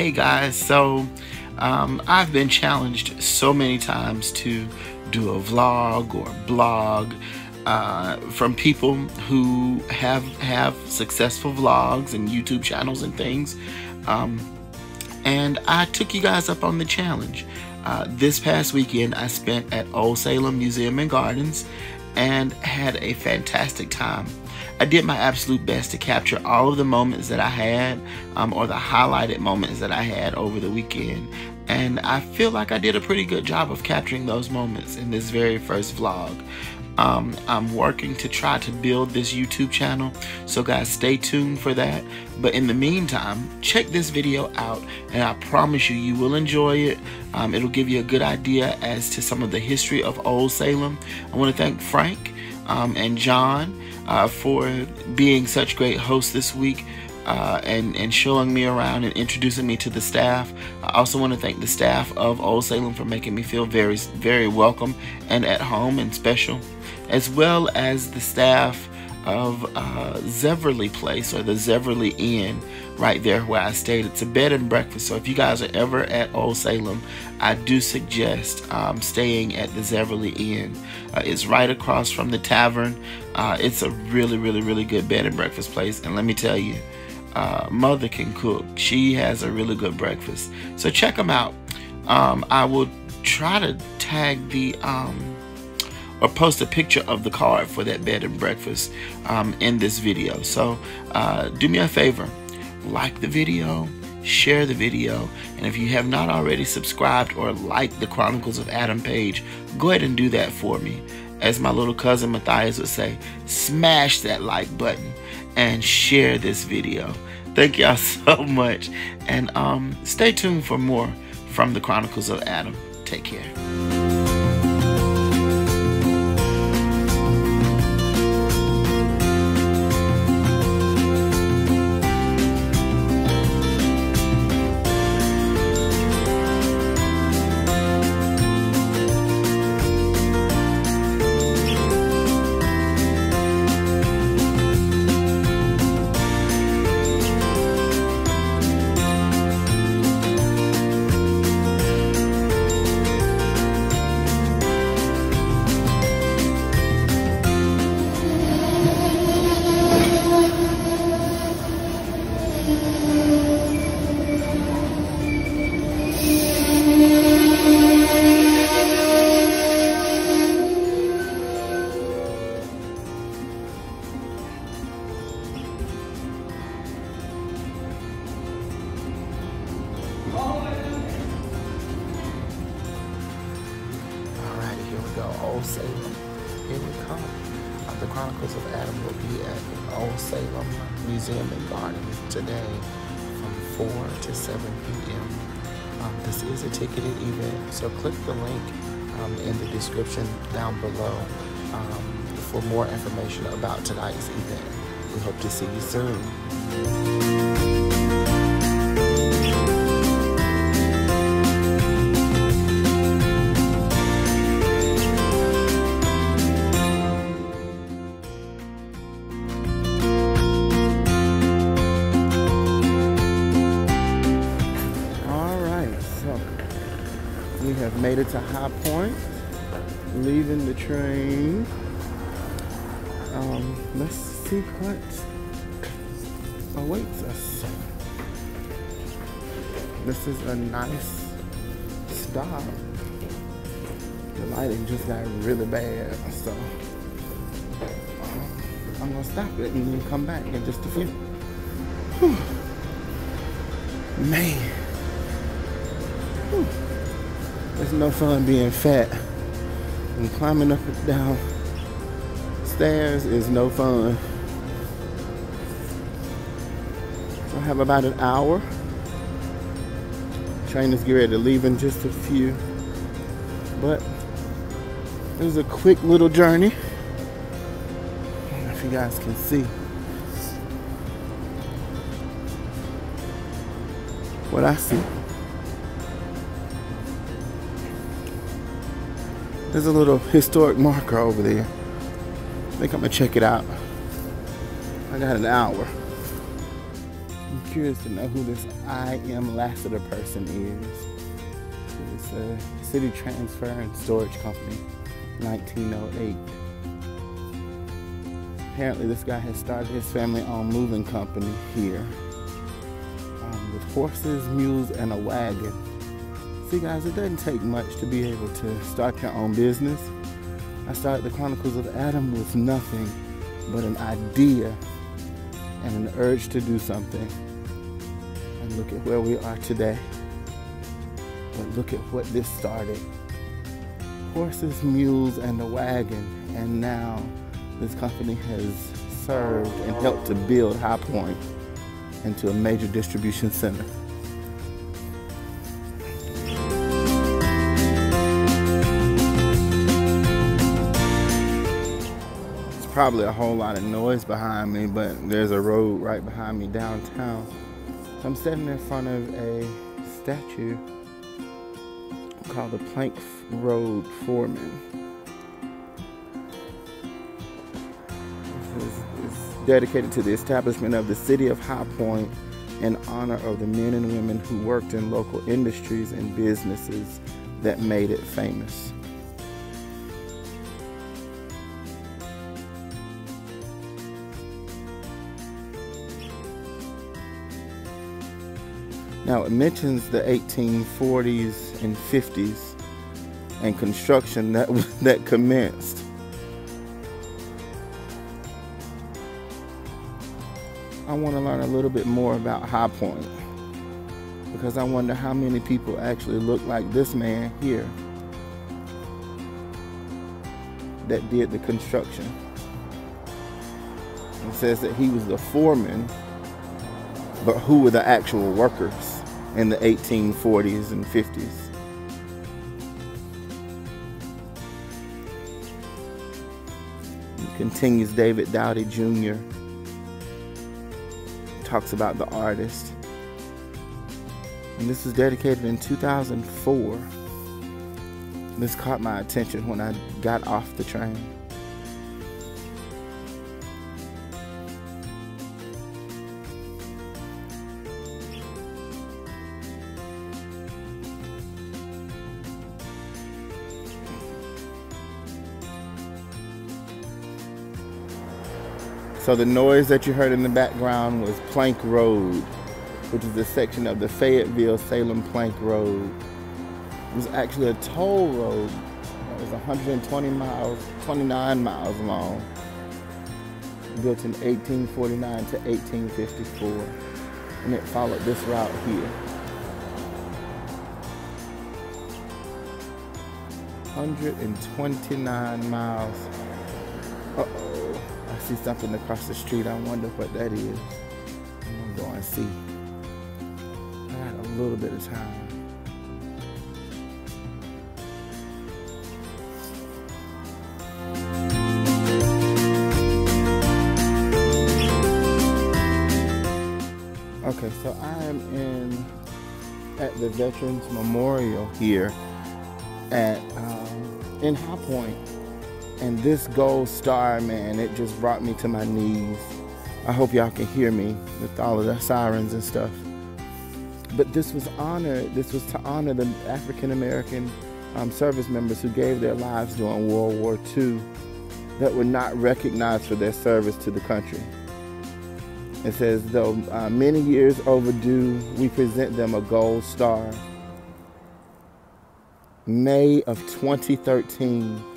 Hey guys, so I've been challenged so many times to do a vlog or blog from people who have successful vlogs and YouTube channels and things, and I took you guys up on the challenge. This past weekend I spent at Old Salem Museum and Gardens and had a fantastic time. I did my absolute best to capture all of the moments that I had, or the highlighted moments that I had over the weekend. And I feel like I did a pretty good job of capturing those moments in this very first vlog. I'm working to try to build this YouTube channel, so guys, stay tuned for that. But in the meantime, check this video out, and I promise you, you will enjoy it. It'll give you a good idea as to some of the history of Old Salem. I want to thank Frank and John for being such great hosts this week, and showing me around and introducing me to the staff. I also want to thank the staff of Old Salem for making me feel very, very welcome and at home and special, as well as the staff of Zeverly Place, or the Zeverly Inn, right there where I stayed. It's a bed and breakfast, so if you guys are ever at Old Salem, I do suggest staying at the Zeverly Inn. It's right across from the tavern. It's a really, really, really good bed and breakfast place, and let me tell you, Mother can cook. She has a really good breakfast, so check them out. I will try to tag the or post a picture of the card for that bed and breakfast in this video. So do me a favor, like the video, share the video, and if you have not already subscribed or liked the Chronicles of Adam page, go ahead and do that for me. As my little cousin Matthias would say, smash that like button and share this video. Thank y'all so much, and stay tuned for more from the Chronicles of Adam. Take care. Old Salem, here we come. The Chronicles of Adam will be at Old Salem Museum and Gardens today from 4 to 7 p.m. This is a ticketed event, so click the link in the description down below for more information about tonight's event. We hope to see you soon. We have made it to High Point, leaving the train. Let's see what awaits us. This is a nice stop. The lighting just got really bad, so I'm gonna stop it and then come back in just a few. Whew. Man. Whew. It's no fun being fat, and climbing up and down stairs is no fun. So I have about an hour. Train is getting ready to leave in just a few, but it was a quick little journey. I don't know if you guys can see what I see. There's a little historic marker over there. I think I'm gonna check it out. I got an hour. I'm curious to know who this I Am Lassiter person is. It's a city transfer and storage company, 1908. Apparently this guy has started his family-owned moving company here with horses, mules, and a wagon. See guys, it doesn't take much to be able to start your own business. I started the Chronicles of Adam with nothing but an idea and an urge to do something. And look at where we are today. But look at what this started. Horses, mules, and a wagon. And now this company has served and helped to build High Point into a major distribution center. There's probably a whole lot of noise behind me, but there's a road right behind me downtown. So I'm standing in front of a statue called the Plank Road Foreman. This is dedicated to the establishment of the city of High Point in honor of the men and women who worked in local industries and businesses that made it famous. Now it mentions the 1840s and 50s and construction that commenced. I want to learn a little bit more about High Point because I wonder how many people actually look like this man here that did the construction. It says that he was the foreman, but who were the actual workers in the 1840s and 50s? It continues, David Dowdy Jr. talks about the artist. And this was dedicated in 2004. This caught my attention when I got off the train. So the noise that you heard in the background was Plank Road, which is a section of the Fayetteville-Salem Plank Road. It was actually a toll road that was 29 miles long, built in 1849 to 1854, and it followed this route here. 129 miles. Uh-oh. I see something across the street. I wonder what that is. I'm going to go and see. I got a little bit of time. Okay, so I am at the Veterans Memorial here in High Point. And this gold star, man, it just brought me to my knees. I hope y'all can hear me with all of the sirens and stuff. But this was to honor the African American service members who gave their lives during World War II that were not recognized for their service to the country. It says, though many years overdue, we present them a gold star. May of 2013.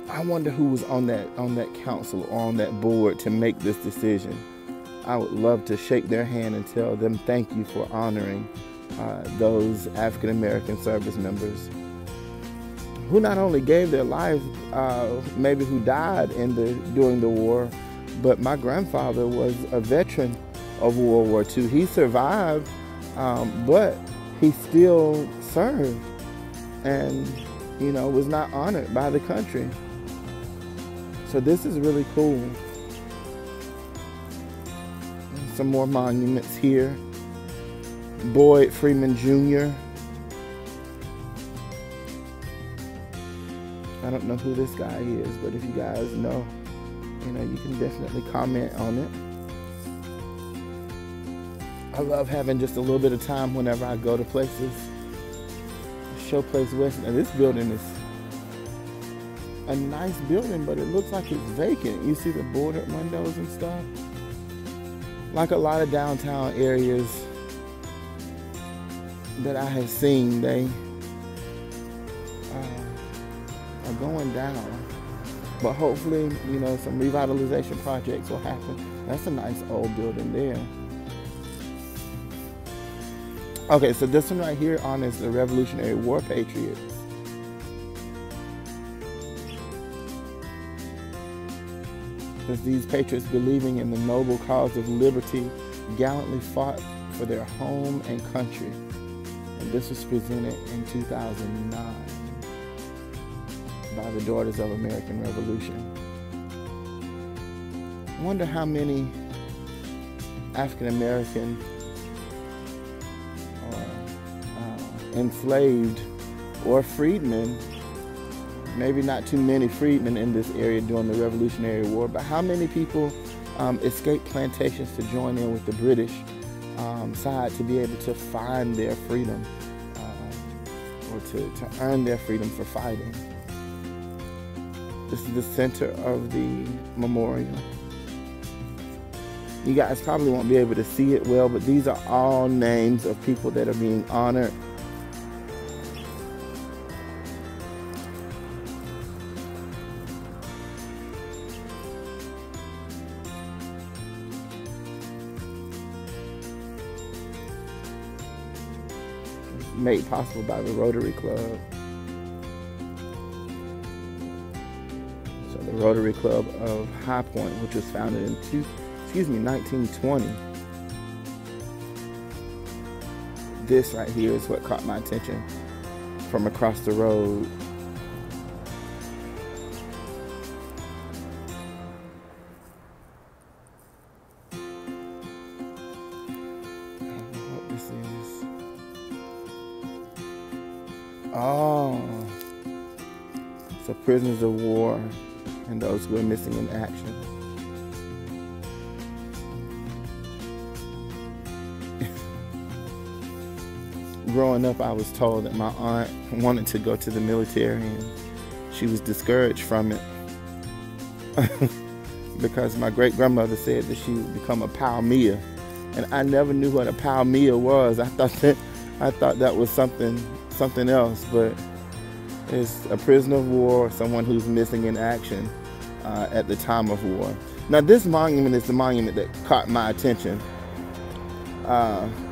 I wonder who was on that council or on that board to make this decision. I would love to shake their hand and tell them thank you for honoring those African American service members who not only gave their lives, maybe who died during the war, but my grandfather was a veteran of World War II. He survived, but he still served and, was not honored by the country. So this is really cool. Some more monuments here. Boyd Freeman Jr. I don't know who this guy is, but if you guys know, you can definitely comment on it. I love having just a little bit of time whenever I go to places. Showplace West. Now this building is a nice building, but it looks like it's vacant. You see the bordered windows and stuff. Like a lot of downtown areas that I have seen, they are going down. But hopefully, you know, some revitalization projects will happen. That's a nice old building there. Okay, so this one right here honors the Revolutionary War patriots. Because these patriots, believing in the noble cause of liberty, gallantly fought for their home and country. And this was presented in 2009 by the Daughters of American Revolution. I wonder how many African American enslaved or freedmen, maybe not too many freedmen in this area during the Revolutionary War, but how many people escaped plantations to join in with the British side to be able to find their freedom or to earn their freedom for fighting. This is the center of the memorial. You guys probably won't be able to see it well, but these are all names of people that are being honored. Made possible by the Rotary Club. So the Rotary Club of High Point, which was founded in 1920. This right here is what caught my attention from across the road. Oh, so prisoners of war and those who are missing in action. Growing up, I was told that my aunt wanted to go to the military and she was discouraged from it because my great-grandmother said that she would become a palmia, and I never knew what a palmia was. I thought that was something else, but it's a prisoner of war, someone who's missing in action at the time of war. Now this monument is the monument that caught my attention.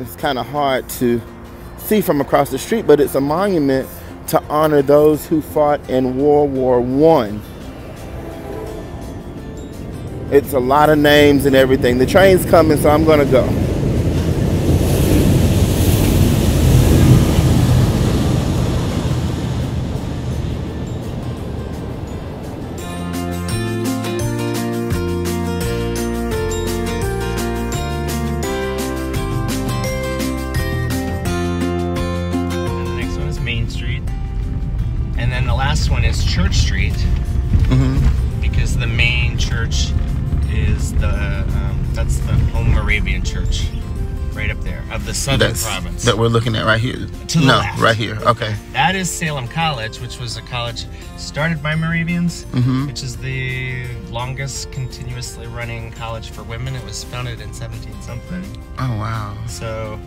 It's kind of hard to see from across the street, but it's a monument to honor those who fought in World War I. It's a lot of names and everything. The train's coming, so I'm gonna go. Last one is Church Street, because the main church is that's the Home Moravian Church, right up there, of the Southern Province. That we're looking at right here? To the left. Right here, okay. That is Salem College, which was a college started by Moravians, which is the longest continuously running college for women. It was founded in 17-something. Oh, wow. So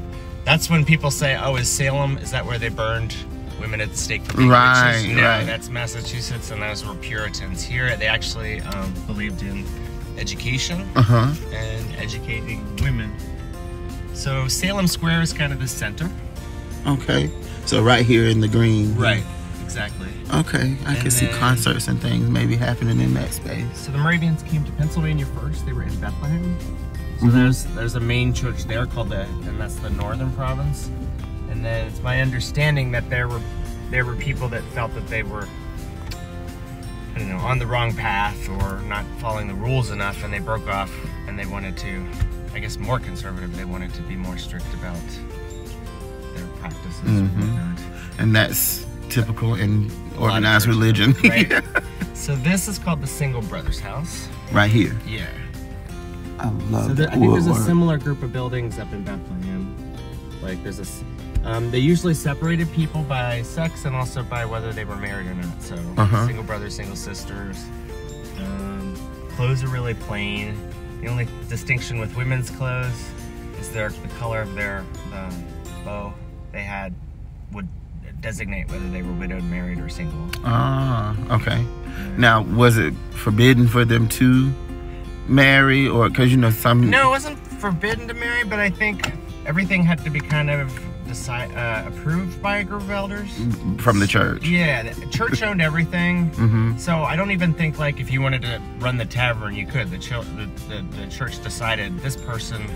that's when people say, oh, is that where they burned women at the stake for being witches? No, right. That's Massachusetts, and those were Puritans. Here, they actually believed in education and educating women. So Salem Square is kind of the center. Okay. So right here in the green. Right. Exactly. Okay. I can see concerts and things maybe happening in that space. So the Moravians came to Pennsylvania first. They were in Bethlehem. So there's a main church there called and that's the Northern Province. And then it's my understanding that there were people that felt that they were, I don't know, on the wrong path or not following the rules enough, and they broke off and they wanted to, I guess, more conservative. They wanted to be more strict about their practices and whatnot. And that's typical in organized religion. Right? So this is called the Single Brothers House. Right here. Yeah. I love I think there's a similar group of buildings up in Bethlehem. Like there's a, they usually separated people by sex and also by whether they were married or not. So single brothers, single sisters. Clothes are really plain. The only distinction with women's clothes is the color of the bow they had would designate whether they were widowed, married, or single. Ah, okay. Now, was it forbidden for them to marry, or because you know some? No, it wasn't forbidden to marry, but I think everything had to be kind of approved by a group of elders from the church. Yeah, the church owned everything. So I don't even think like if you wanted to run the tavern, you could. The church decided this person.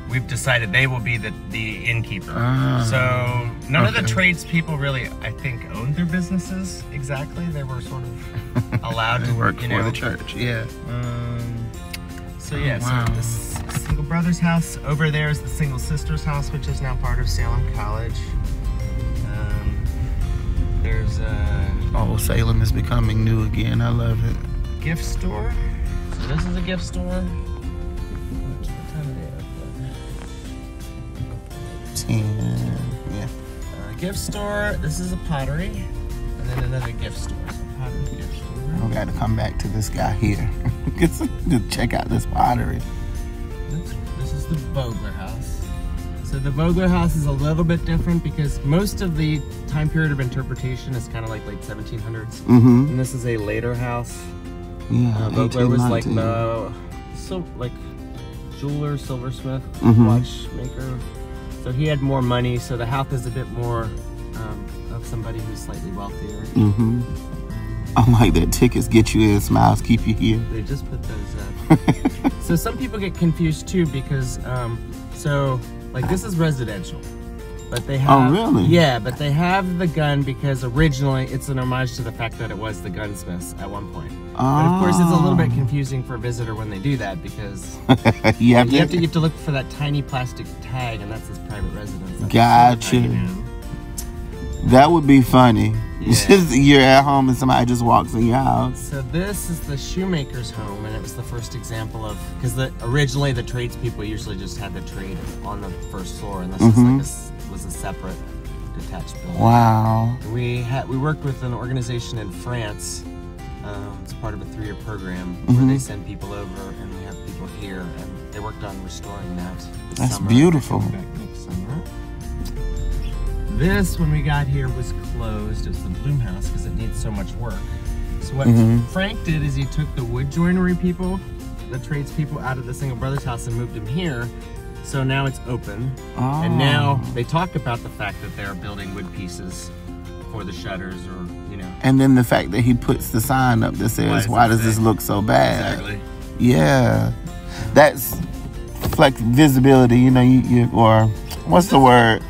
We've decided they will be the innkeeper. So none of the tradespeople really, I think, owned their businesses exactly. They were sort of allowed to work for the church. Yeah. So yeah, so the single brother's house over there is the single sister's house, which is now part of Salem College. There's oh, Salem is becoming new again. I love it. Gift store. So this is a gift store. 10, yeah. Gift store. This is a pottery, and then another gift store. So pottery gift store. We got to come back to this guy here to check out this pottery. This is the Vogler house. So the Vogler house is a little bit different because most of the time period of interpretation is kind of like late 1700s, and this is a later house. Yeah, Vogler was like like jeweler, silversmith, watchmaker. So he had more money, so the house is a bit more of somebody who's slightly wealthier. I like that tickets get you in, smiles keep you here. They just put those up. So some people get confused too because, so like this is residential, but they have. Oh really? Yeah, but they have the gun because originally it's an homage to the fact that it was the gunsmiths at one point. But of course, it's a little bit confusing for a visitor when they do that because you have to look for that tiny plastic tag, and that's his private residence. Gotcha. That would be funny. Yeah. You're at home and somebody just walks in your house. So this is the shoemaker's home, and it was the first example of because originally the tradespeople usually just had the trade on the first floor, and this was a separate detached building. Wow. We worked with an organization in France. It's part of a 3-year program where they send people over, and we have people here, and they worked on restoring that this That's summer. beautiful. Back next summer. This, when we got here, was closed. It was the Bloom House because it needs so much work. So what Frank did is he took the wood joinery people, the tradespeople, out of the single brother's house and moved them here. So now it's open, and now they talk about the fact that they're building wood pieces for the shutters, or and then the fact that he puts the sign up that says, why does this look so bad? Exactly. Yeah. That's like visibility, or what's the word?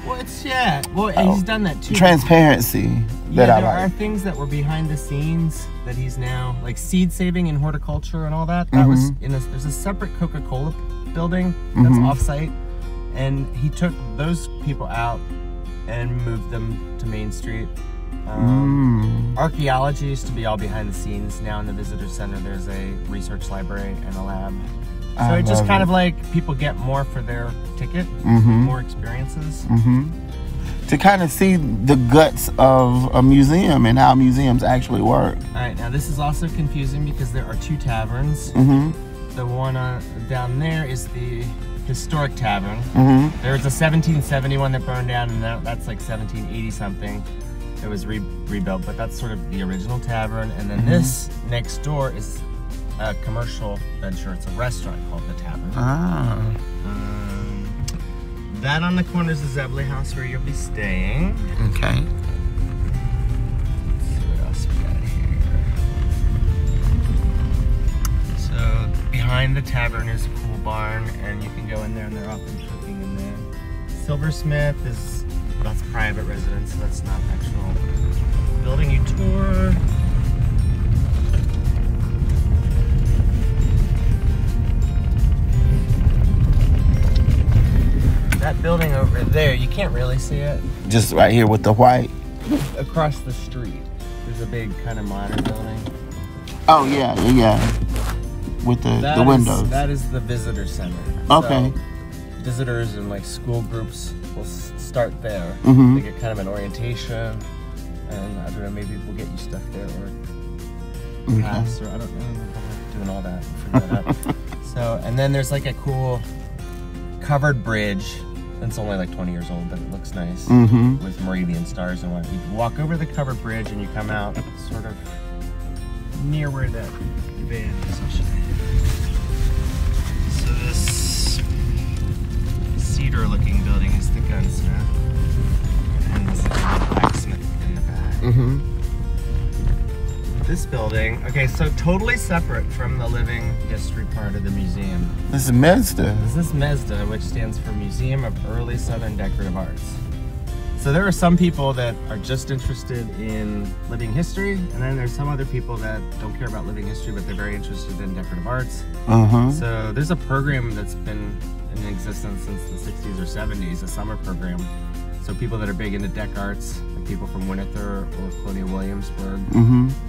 Well, and he's done that too. Transparency. There are things that were behind the scenes that he's now, like seed saving and horticulture and all that. That was there's a separate Coca-Cola building that's off-site, and he took those people out and moved them to Main Street. Archaeology used to be all behind the scenes. Now in the visitor center there's a research library and a lab. So it just kind of like people get more for their ticket, more experiences. To kind of see the guts of a museum and how museums actually work. Alright, now this is also confusing because there are 2 taverns. The one down there is the historic tavern. There was a 1771 that burned down, and that's like 1780 something. It was rebuilt, but that's sort of the original tavern. And then this next door is a commercial venture. It's a restaurant called the Tavern. That on the corner is the Zebley house where you'll be staying. Okay. Let's see what else we got here. So behind the tavern is a cool barn, and you can go in there, and they're often cooking in there. Silversmith that's private residence, so that's not actual building. You tour. That building over there, you can't really see it. Just right here with the white. Across the street, there's a big kind of modern building. Oh yeah. with the windows? That is the visitor center. Okay. So visitors and like school groups will start there. Mm-hmm. They get kind of an orientation, and I don't know, maybe we'll get you stuff there, or class, or I don't know. I'm doing all that. We'll figure that out. So, and then there's like a cool covered bridge. It's only like 20 years old, but it looks nice, with Moravian stars and whatnot. You walk over the covered bridge and you come out sort of near where the van is. So this cedar-looking building is the gunsmith, and there's like a blacksmith in the back. This building, okay, so totally separate from the living history part of the museum. This is Mazda. This is MESDA, which stands for Museum of Early Southern Decorative Arts. So there are some people that are just interested in living history, and then there's some other people that don't care about living history, but they're very interested in decorative arts. So there's a program that's been in existence since the 60s or 70s, a summer program. So people that are big into deck arts, like people from Winterthur or Colonial Williamsburg,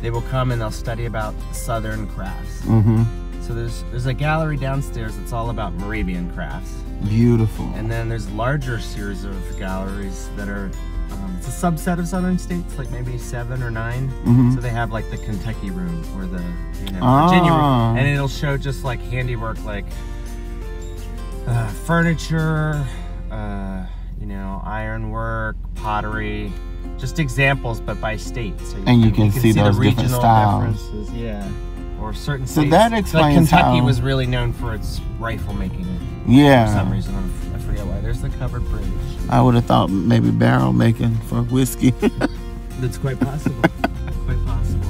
they will come and they'll study about Southern crafts. So there's a gallery downstairs that's all about Moravian crafts. Beautiful. And then there's larger series of galleries that are, it's a subset of Southern states, like maybe 7 or 9. So they have like the Kentucky room or the Virginia room, and it'll show just like handiwork, like furniture, ironwork, pottery, just examples, but by state. So you can see those the different regional styles. differences, yeah. Or certain So states. that explains like Kentucky how... was really known for its rifle making. Yeah. For some reason, I forget why. There's the covered bridge. I would have thought maybe barrel making for whiskey. That's quite possible. Quite possible.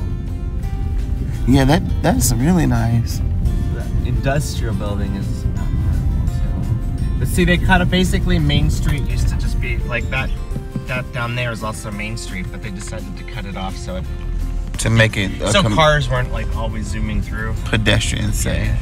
Yeah, that's really nice. That industrial building is not terrible. So. But see, they kind of basically Main Street used to just be like that. That down there is also Main Street, but they decided to cut it off so to make it so cars weren't like always zooming through. Pedestrian safe. Yeah.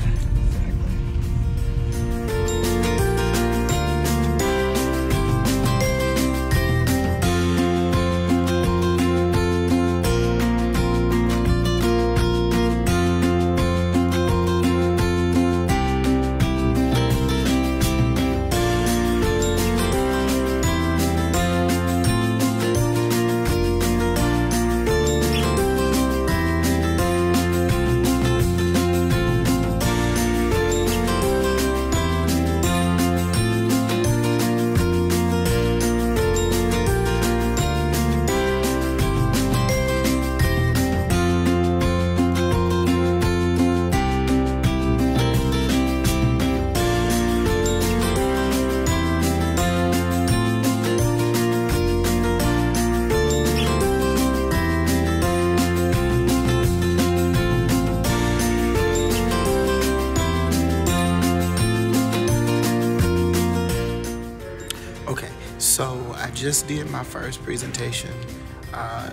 So I just did my first presentation.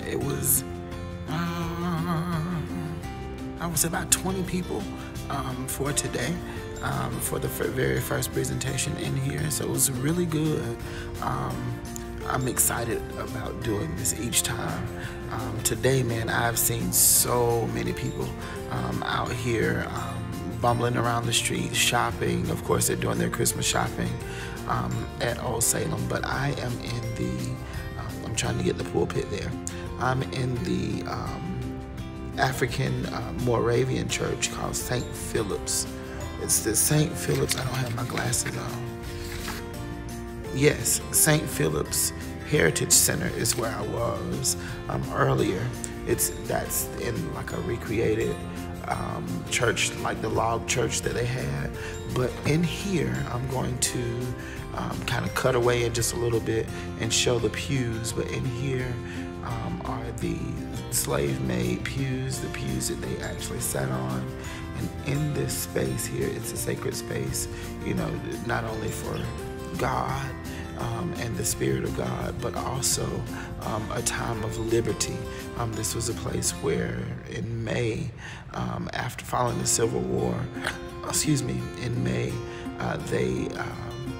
It was, I would say about 20 people for today, for the very first presentation in here. So it was really good. I'm excited about doing this each time. Today, man, I've seen so many people out here bumbling around the street, shopping. Of course, they're doing their Christmas shopping at Old Salem, but I am in the, I'm trying to get the pulpit there. I'm in the African Moravian church called St. Philip's. It's the St. Philip's, I don't have my glasses on. Yes, St. Philip's Heritage Center is where I was earlier. That's in like a recreated church, like the log church that they had. But in here, I'm going to kind of cut away in just a little bit and show the pews. But in here are the slave-made pews, the pews that they actually sat on. And in this space here, it's a sacred space, you know, not only for God and the Spirit of God, but also a time of liberty. This was a place where in May, after following the Civil War, in May,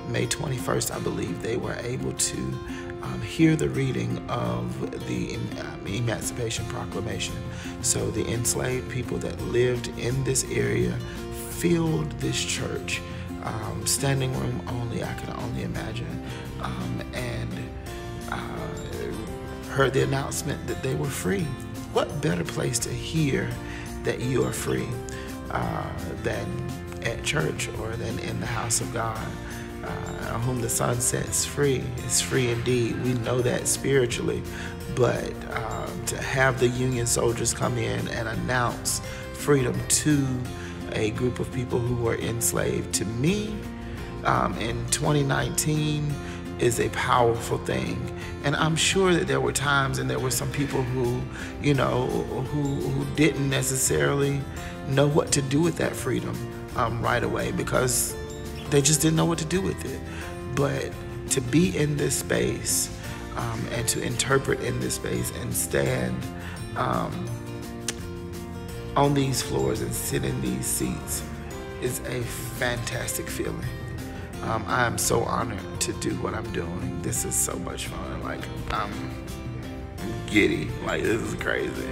May 21st, I believe, they were able to hear the reading of the Emancipation Proclamation. So the enslaved people that lived in this area filled this church, standing room only, I can only imagine, and heard the announcement that they were free. What better place to hear that you are free than at church or than in the house of God? Whom the Son sets free is free indeed. We know that spiritually, but to have the Union soldiers come in and announce freedom to a group of people who were enslaved, to me, in 2019 is a powerful thing. And I'm sure that there were times and there were some people who, you know, who didn't necessarily know what to do with that freedom right away, because they just didn't know what to do with it. But to be in this space and to interpret in this space and stand on these floors and sit in these seats is a fantastic feeling. I am so honored to do what I'm doing. This is so much fun. Like, I'm giddy. Like, this is crazy.